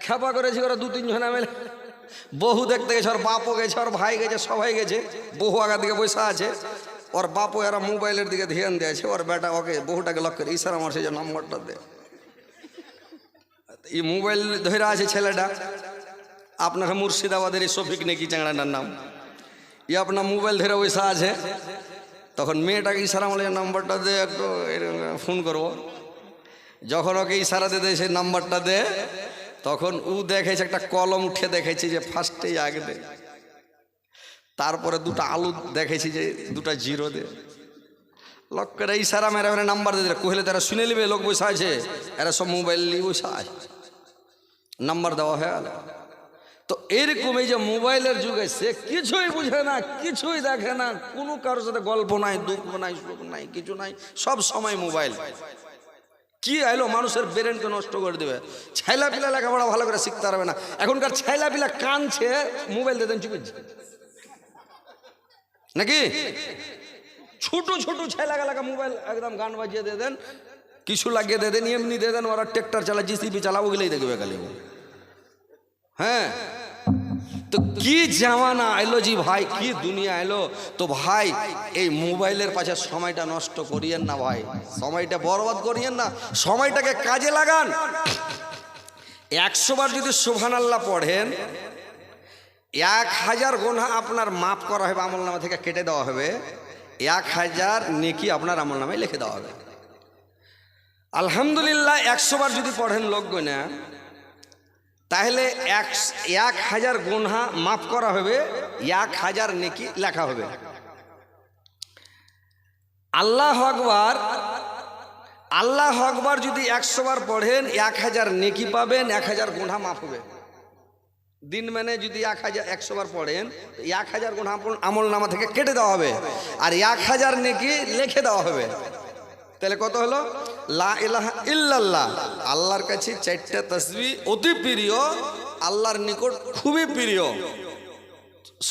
খেপা করেছি ওরা 2-3 জনা মিলে। বহু দেখতে গেছে, ওর বাপও গেছে, ওর ভাই গেছে, সবাই গেছে। বহু আগা দিকে বসে আছে, ওর বাপও এরা মোবাইলের দিকে ধ্যান দিয়েছে। ওর বেটা ওকে বহুটাকে লক্ষ্য করে ইশারা মারছে যে নম্বরটা দে। এই মোবাইল ধরে আছে ছেলেটা, আপনার মুর্শিদাবাদের এই শফিক নাকি চাংড়াটার নাম। ই আপনার মোবাইল ধরে বসে আছে। তখন মেয়েটাকে ইশারা মারলে নাম্বারটা দে, একটু ফোন করবো। যখন ওকে ইশারা দিয়ে সে নাম্বারটা দে, তখন ও দেখেছে একটা কলম উঠে দেখেছি যে ফার্স্টেই আগে দে। তারপরে 2টা আলু দেখেছি যে 2টা জিরো দে। লোকেরা ইশারা মেরে মেরে নাম্বার দিয়ে দিলে কহিলে তারা শুনে নিবে লোক বসে আছে, এরা সব মোবাইল নিয়ে বসে আছে, নাম্বার দেওয়া হয়ে গেল। তো এরকম এই যে মোবাইলের যুগে সে কিছুই বুঝে না, কিছুই দেখে না, কোনো কারোর সাথে গল্প নাই, দুঃখ নাই, সুখ নাই, কিছু নাই, সব সময় মোবাইল। কি আইলো মানুষের ব্রেনকে নষ্ট করে দেবে। ছাইলা পিলা লেখাপড়া ভালো করে শিখতে পারবে না। এখনকার ছাইলা পিলা কানছে, মোবাইল দিয়ে দেন চুপে নাকি। ছোট ছোট ছাইলা গালাকে মোবাইল একদম গান বাজিয়ে দিয়ে দেন, কিছু লাগিয়ে দিয়ে দেন, এমনি দিয়ে দেন, ওরা ট্রেক্টর চালা, জিসিবি চালা, ওগুলোই দেখবে খালি। হ্যাঁ, তো কি জামানা এলো জি ভাই, কি দুনিয়া এলো। তো ভাই এই মোবাইলের পাশে সময়টা নষ্ট করিয়েন না ভাই, সময়টা বরবাদ করিয়েন না, সময়টাকে কাজে লাগান। 100 বার যদি সুবহানাল্লাহ পড়েন, 1000 গুনাহ আপনার মাফ করা হবে, আমলনামা থেকে কেটে দেওয়া হবে, 1000 নেকি আপনার আমলনামায় লিখে দেওয়া হবে। আলহামদুলিল্লাহ 100 বার যদি পড়েন লোক গুনাহ, তাহলে 1000 গুনাহ মাফ করা হবে, 1000 নেকি লেখা হবে। আল্লাহু আকবার, আল্লাহু আকবার যদি 100 বার পড়েন 1000 নেকি পাবেন, 1000 গুনাহ মাফ হবে। দিন মানে যদি 100 বার পড়েন 1000 গুনাহ আমলনামা থেকে কেটে দেওয়া হবে, আর 1000 নেকি লিখে দেওয়া হবে। তাহলে কত হলো? লা ইলাহা ইল্লাল্লাহ, আল্লাহর কাছে 4টা তাসবিহ অতি প্রিয়, আল্লাহর নিকট খুবই প্রিয়।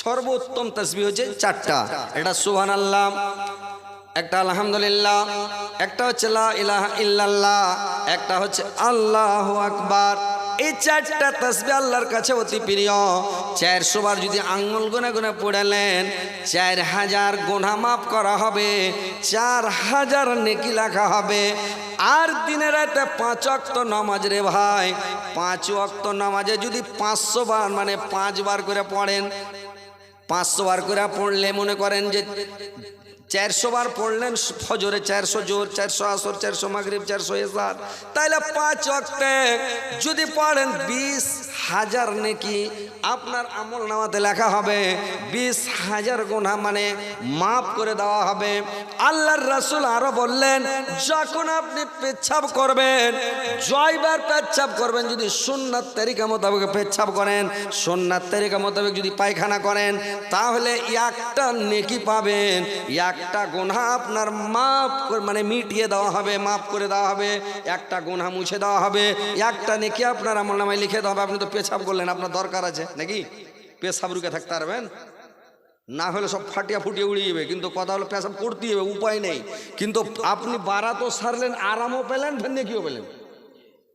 সর্বোত্তম তাসবিহ হচ্ছে 4টা। এটা সুবহানাল্লাহ, একটা আলহামদুলিল্লাহ, একটা হচ্ছে লা ইলাহা ইল্লাল্লাহ, একটা হচ্ছে আল্লাহু আকবার। এই 4টা তাসবিহ আল্লাহর কাছে অতি প্রিয়। 400 বার যদি আঙ্গুল গুনে গুনে পড়লেন 4000 গুনাহ মাফ করা হবে, 4000 নেকি লেখা হবে। আর দিনে রাতে 5 ওয়াক্ত নামাজ রে ভাই, 5 ওয়াক্ত নামাজে যদি 500 বার মানে 5 বার করে পড়েন, 500 বার করে পড়লে মনে করেন যে 400 বার পড়লেন ফজরে, 400 জোহর, 400 আসর, 400 মাগরিব, 400 ইশা, তাইলে 5 ওয়াক্তে যদি পড়েন 20000 নেকি আপনার আমলনামাতে লেখা হবে, 20000 গুনাহ মানে মাফ করে দেওয়া হবে। আল্লাহর রাসূল আরো বললেন, যখন আপনি পেচ্ছাব করবেন, জয়বার পেচ্ছাব করবেন, যদি সুন্নাত তরিকা মোতাবেক পেচ্ছাব করেন, সুন্নাত তরিকা মোতাবেক যদি পায়খানা করেন, তাহলে একটা নেকি পাবেন, একটা গুনাহ আপনার মাফ মানে মিটিয়ে দেওয়া হবে, মাফ করে দেওয়া হবে, একটা গুনাহ মুছে দেওয়া হবে, একটা নেকি আপনার আমলনামায় লিখে দেওয়া হবে। আপনি তো পেছাব করলেন, আপনার দরকার আছে নাকি? পেছাব রুকে থাকতে পারবেন না, হলে সব ফাটিয়া ফুটিয়ে উড়িয়ে যাবে। কিন্তু কথা হলো পেছাব করতেই হবে, উপায় নেই। কিন্তু আপনি বারাতও সারলেন, আরামও পেলেন, ফের নেকিও পেলেন।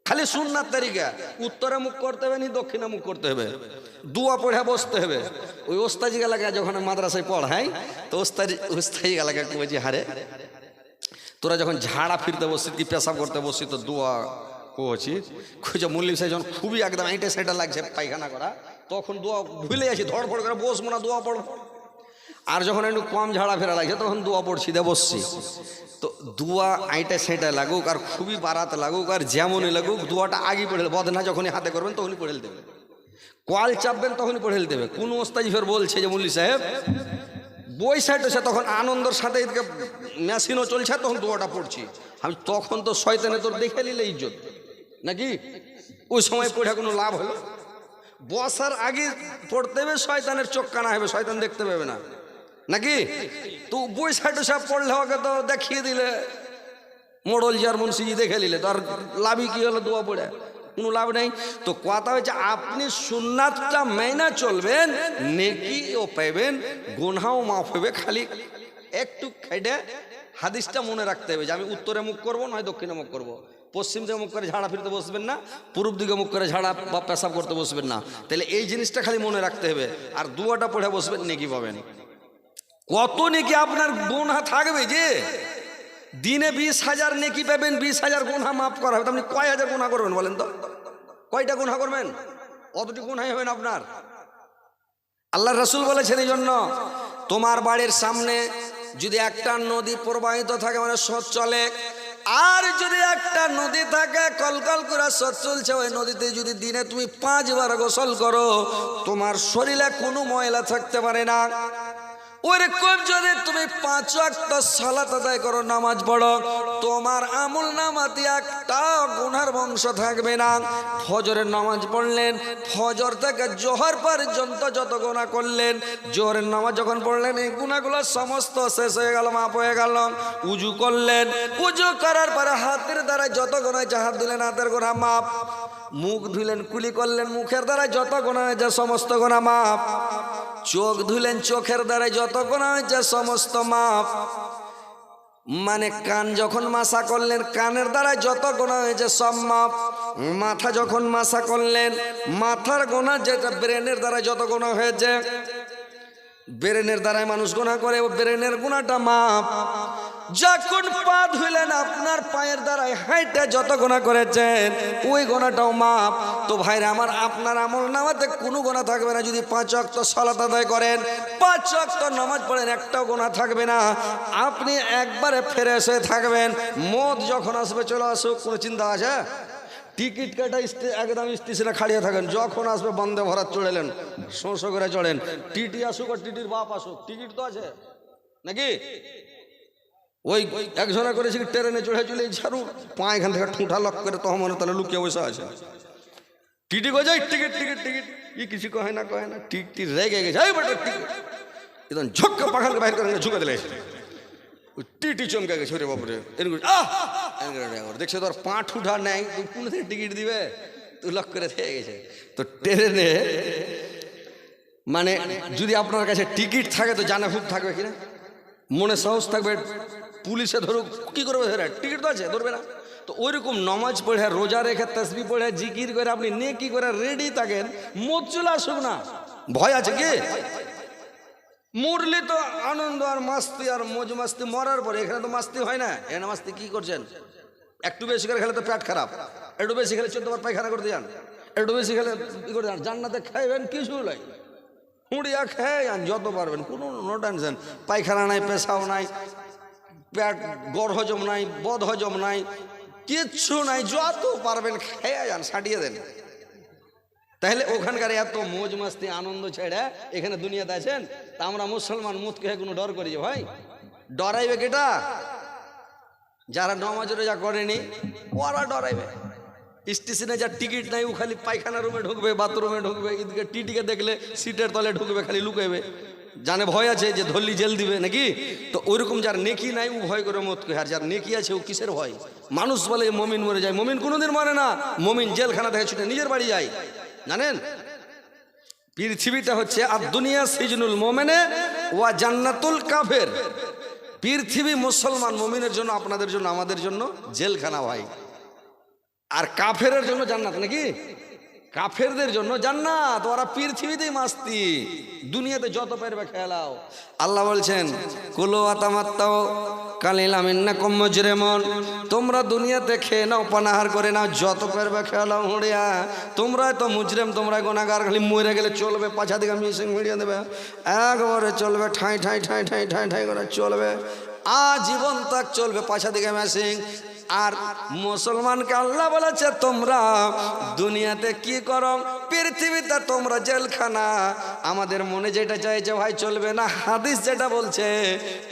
খালি সুন্নাত তরিকা, উত্তরে মুখ করতে হবে, দক্ষিণে মুখ করতে হবে, দুয়া পড়ে বসতে হবে। ওই ওস্তাজি গালাকে যখন মাদ্রাসায় পড়াই, তো ওস্তাজি গালাকে বলছি, হারে তোরা যখন ঝাড়া ফিরতে বসছি কি পেশাব করতে বসছি, তো দোয়া কছি খুঁজে মুল্লিম সাহেব যখন খুবই একদম এইটা সেটা লাগছে পায়খানা করা, তখন দোয়া ভুলে যাচ্ছি, ধড়ফড় করে বসবো না, দোয়া পড়বো। আর যখন একটু কম ঝাড়া ফেরা লাগছে তখন দোয়া পড়ছি দিয়ে বসছি। তো দোয়া আইটা সেটা লাগুক আর খুবই বারাত লাগুক আর যেমনই লাগুক, দোয়াটা আগে পড়ে বদনা যখনই হাতে করবেন তখনই পড়ে দেবে, কল চাপবেন তখনই পড়ে দেবে। কোন ওস্তাজি ফের বলছে যে মুল্লি সাহেব বই সাইড হচ্ছে, তখন আনন্দের সাথে এদিকে মেশিনও চলছে, তখন দোয়াটা পড়ছি আমি, তখন তো শয়তানে তোর দেখে নিলে ইজ্জত নাকি, ওই সময় পড়ে কোনো লাভ হলো? বসার আগে পড়তে হবে, শয়তানের চোখ কানা হবে, শয়তান দেখতে পাবে না নাকি। তো বই সাইডে সব পড়লে ওকে তো দেখিয়ে দিলে, মোড়ল জিয়ার মুন্সিজি দেখে নিলে, তো আর লাভই কি হলো? দোয়া পড়ে কোনো লাভ নেই। তো কথা হচ্ছে আপনি সুন্নাতটা মেনে চলবেন, নেকিও পাবেন, গুনাহও মাফ হবে। খালি একটু খেটে হাদিসটা মনে রাখতে হবে যে আমি উত্তরে মুখ করবো নয় দক্ষিণে মুখ করবো। পশ্চিম দিকে মুখ করে ঝাড়া ফিরতে বসবেন না, পূর্ব দিকে মুখ করে ঝাড়া বা পেশাব করতে বসবেন না। তাহলে এই জিনিসটা খালি মনে রাখতে হবে। আর দুয়াটা পড়ে বসবেন, নেকি পাবেন। কত নেকি আপনার গুনাহ থাকবে যে দিনে 20,000 নেকি পাবেন, 20,000 গুনাহ মাফ করা হবে। আপনি কয় হাজার গুনাহ করবেন বলেন তো? কয়টা গুনাহ করবেন? অতটি গুনাহ হবেন আপনার। আল্লাহ রাসূল বলেছেন এই জন্য তোমার বাড়ির সামনে যদি একটা নদী প্রবাহিত থাকে মানে স্রোত চলে, আর যদি একটা নদী থাকে কলকল করে স্রোত চলছে, ওই নদীতে যদি দিনে তুমি 5 বার গোসল করো তোমার শরীরে কোনো ময়লা থাকতে পারে না। ওরকম যদি তুমি 5 ওয়াক্ত সালাত আদায় করো, নামাজ পড়ো, তোমার আমল নামাতে একটা গুনার বংশ থাকবে না। ফজরের নামাজ পড়লেন, ফজর থেকে জোহর পর্যন্ত যত গুনাহ করলেন, জোহরের নামাজ যখন পড়লেন এই গুনাহগুলো সমস্ত শেষ হয়ে গেল, মাফ হয়ে গেল। উজু করলেন, উজু করার পরে হাতের দ্বারা যত গুনাহ আছে হাত দিলেন, হাতের গুনাহ মাফ। মুখ ধুলেন, কুলি করলেন, মুখের দ্বারা যত গুনাহ আছে সমস্ত গুনাহ মাফ। চোখ ধুলেন, চোখের দ্বারা যত গুনাহ হয়েছে সমস্ত মাফ। মানে কান যখন মাসা করলেন, কানের দ্বারা যত গুনাহ হয়েছে সব মাফ। মাথা যখন মাসা করলেন, মাথার গুনাহ যেটা ব্রেনের দ্বারা যত গুনাহ হয়েছে, ব্রেনের দ্বারাই মানুষ গুনাহ করে, ও ব্রেনের গুনাহটা মাফ। যখন পা ধুইলেন, আপনার পায়ের দ্বারাই হাইটে যত গুনাহ করেছেন ওই গুনাহটাও মাফ। তো ভাইরা আমার, আপনার আমল নামাতে কোনো গুনাহ থাকবে না যদি 5 ওয়াক্ত সালাত আদায় করেন, 5 ওয়াক্ত নামাজ পড়েন, একটাও গুনাহ থাকবে না। আপনি একবারে ফ্রেশ হয়ে থাকবেন। মত যখন আসবে চলে আসুক, কোনো চিন্তা আছে? টিকিট কাটা একদম স্টেশনে খাড়িয়ে থাকেন, যখন আসবে বন্দে ভারত চড়েলেন, শোঁ করে চড়েন। টিটি আসুক আর টিটির বাপ আসুক, টিকিট তো আছে নাকি? ওই একজনা করেছি ট্রেনে চড়ে চলে ঝাড়ু পা এখান থেকে ঠুঁটা লক করে তখন মনে তাহলে লুকিয়ে বসে আছে। টিটি কয়ে যায় টিকিট টিকিট টিকিট, ই কিছু কহে না টিকটি রেগে গেছে, টিকিট একদম ঝক্কা পাখানকে বাইর করে ঝুঁকে দিলে টিটি চমকে গেছে, রে বাপরে দেখছে তোর পা ঠুঠা নেই, তুই কোন থেকে টিকিট দিবে, তুই লক করে থেকে গেছে। তো ট্রেনে মানে যদি আপনার কাছে টিকিট থাকে তো জানা খুব থাকবে কিনা, মনে সাহস থাকবে। পুলিশে ধরুক, কি করবে, টিকিট তো আছে, ধরবে না। তো ওইরকম নমাজ পড়ে, রোজা রেখে, তসবিহ পড়ে, জিকির করে আপনি নেকি করে রেডি থাকেন, মত চলে আসুক না, ভয় আছে কি? মরলে তো আনন্দ আর মাস্তি আর মজ মাস্তি, মরার পরে এখানে তো মাস্তি হয় না। এখানে মাস্তি কি করছেন? একটু বেশি করে খেলে তো পেট খারাপ, একটু বেশি খেলে 14 বার পায়খানা করতে যান, একটু বেশি খেলে কি করে যান, জান্নাতে খাইবেন কিছু নাই, হুঁড়িয়া খেয়ে যান যত পারবেন, কোনো নো টেনশন। পায়খানা নাই, পেশাও নাই, পেট গড় হজম নাই, বদ হজম নাই, কিচ্ছু নাই, যত পারবেন খেয়ে যান, সাটিয়ে দেন। তাহলে ওখানকার এত মৌজ মাস্তি আনন্দ ছেড়ে এখানে দুনিয়াতে আছেন, তা আমরা মুসলমান মুতকে কোনো ডর করি যে ভাই? ডরাইবে কেটা? যারা নামাজ রোজা করেনি ওরা ডরাইবে। স্টেশনে যা টিকিট নাই ও খালি পায়খানা রুমে ঢুকবে, বাথরুমে ঢুকবে, এদিকে টিটিকে দেখলে সিটের তলে ঢুকবে, খালি লুকাইবে, জানে ভয় আছে যে ধরলি জেল দিবে নাকি। তো ওইরকম যার নেকি নাই ও ভয় করে মত কে, আর যার নেকি আছে ও কিসের ভয়? মানুষ বলে মমিন মরে যায়, মমিন কোনোদিন মরে না। মমিন জেলখানা থেকে ছুটে নিজের বাড়ি যায়। জানেন পৃথিবীটা হচ্ছে আর দুনিয়া সিজনুল মোমেনে ওয়া জান্নাতুল কাফের। পৃথিবী মুসলমান মুমিনের জন্য, আপনাদের জন্য, আমাদের জন্য জেলখানা ভাই, আর কাফেরের জন্য জান্নাত নাকি? কাফেরদের জন্য জান্নাত, ওরা পৃথিবীতেই মাস্তি, দুনিয়াতে যত পারবে খেলাও। আল্লাহ বলছেন কুলু আতামাত্তাও কালিলাম ইন্নাকুম মুজরিমুন, তোমরা দুনিয়াতে খেয়ে নাও, পানাহার করে নাও, যত পারবে খেলাও হুঁড়িয়া, তোমরা তো মুজরিম, তোমরা গুনাহগার, খালি মরে গেলে চলবে, পাছা দিকে মিশিং মিডিয়া দেবে, একবারে চলবে, ঠাঁই ঠাঁই ঠাঁই ঠাঁই ঠাঁই ঠাঁই করে চলবে, আজীবন তাক চলবে, পাছা দিকে মেশিং। আর মুসলমানকে আল্লাহ বলেছে তোমরা দুনিয়াতে কি করো, পৃথিবীতে তোমরা জেলখানা। আমাদের মনে যেটা চাইছে ভাই চলবে না, হাদিস যেটা বলছে,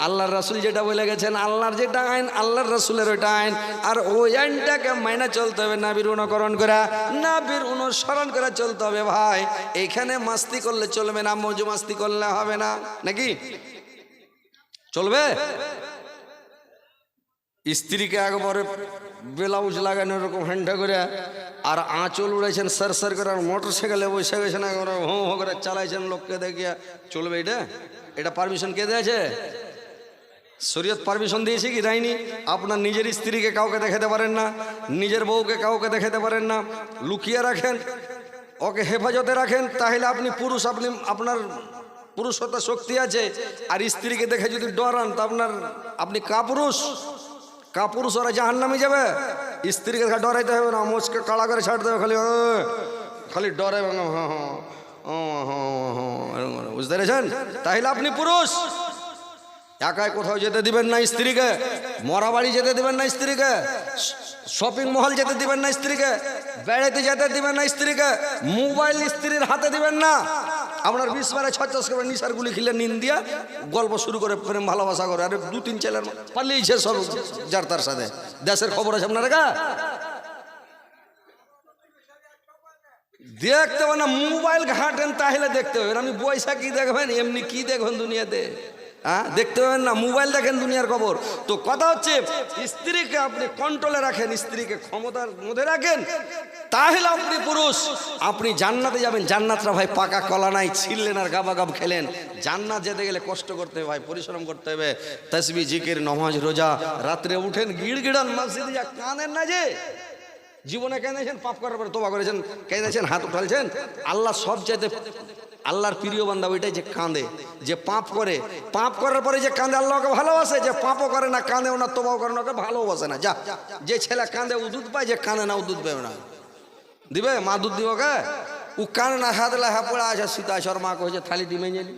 আল্লাহর রাসূল যেটা বলে গেছেন, আল্লাহর যেটা আইন, আল্লাহর রাসূলের ওইটা আইন, আর ওই আইনটাকে মাইনা চলতে হবে, নাবির অনুকরণ করে, নাবির অনুসরণ করে চলতে হবে ভাই। এইখানে মাস্তি করলে চলবে না, মজু মাস্তি করলে হবে না নাকি? চলবে? স্ত্রীকে একবারে ব্লাউজ লাগানো এরকম হ্যান্ডা করে, আর আঁচল উড়াইছেন সার সার করে, আর মোটর সাইকেলে বসে গেছেন একবারে হো হো করে চালাইছেন লোককে দেখিয়া, চলবে এটা? এটা পারমিশন কে দিয়েছে? শরীয়ত পারমিশন দিয়েছে কি দেয়নি? আপনার নিজের স্ত্রীকে কাউকে দেখাতে পারেন না, নিজের বউকে কাউকে দেখাতে পারেন না, লুকিয়ে রাখেন, ওকে হেফাজতে রাখেন, তাহলে আপনি পুরুষ, আপনি আপনার পুরুষত্ব শক্তি আছে। আর স্ত্রীকে দেখে যদি ডরান তা আপনি কাপুরুষ। কাপুরুষ ওরা জাহান্নামে যাবে। স্ত্রীকে ডরাইতে হবে না, মোচকে কাড়া করে ছাড় দেবে, খালি খালি ডরে, বুঝতে পেরেছেন? তাহলে আপনি পুরুষ। একাই কোথাও যেতে দিবেন না স্ত্রীকে, মরা বাড়ি যেতে দিবেন না স্ত্রীকে, শপিং মহল যেতে দিবেন না স্ত্রীকে, বেড়াতে যেতে দিবেন না স্ত্রীকে, মোবাইল স্ত্রীর হাতে দিবেন না। আপনার 20 বারে 50 করে নিশার গুলি খিলে নিন দিয়া গল্প শুরু করে, প্রেম ভালোবাসা করে, আরে 2-3 ছেলের পালিয়েছে সব যার তার সাথে। দেশের খবর আছে আপনার কাছে? দেখতে হবে না, মোবাইল ঘাটেন তাহলে দেখতে হবে। আমি পয়সা কি দেখবেন, এমনি কি দেখবেন দুনিয়াতে? হ্যাঁ, দেখতে পাবেন না, মোবাইল দেখেন দুনিয়ার খবর। তো কথা হচ্ছে স্ত্রীকে আপনি কন্ট্রোলে রাখেন, স্ত্রীকে ক্ষমতার মধ্যে রাখেন, তাহলে আপনি পুরুষ। আপনি জান্নাতে যাবেন। জান্নাতটা ভাই পাকা কলা নাই, ছিললেন আর গাবাগাব খেলেন। জান্নাত যেতে গেলে কষ্ট করতে হবে ভাই, পরিশ্রম করতে হবে। তাসবিহ, জিকির, নামাজ, রোজা, রাত্রে উঠেন, গিড়গিড়ান, মসজিদে যা কাঁদেন না যে জীবনে কেঁদেছেন, পাপ করার পরে তোবা করেছেন, কেঁদেছেন, হাত উঠালছেন। আল্লাহ সব চাইতে, আল্লাহর প্রিয় বান্দা ওইটাই যে কাঁদে, যে পাপ করে, পাপ করার পরে যে কাঁদে আল্লাহকে ভালোবাসে। যে পাপও করে না, কাঁদেও না, তোবাও করে না, ওকে ভালোবাসে না। যা, যে ছেলে কাঁদে ও দুধ পায়, যে কাঁদে না ও দুধ পাবে না। দিবে মা দুধ দিব কে? ও কানে না, হাত লাহা পড়া আছে, সীতা সর মা কইছে থালি ডিমে গেলি,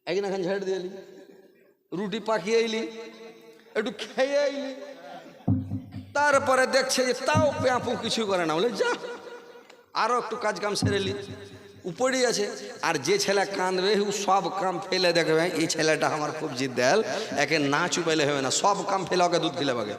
একদিন এখন ঝেড়ে দিলি, রুটি পাকিয়ে এলি, একটু খেয়ে এলি, তারপরে দেখছে যে তাও পেঁপু কিছু করে না, বলে যা আরো একটু কাজ কাম সেরেলি, উপরেই আছে। আর যে ছেলে কাঁদবে ও সব কাম ফেলে দেখবে এই ছেলেটা আমার খুব জিদ্দাল, একে না চুপাইলে হবে না, সব কাম ফেলে ওকে দুধ খেলে পাবে।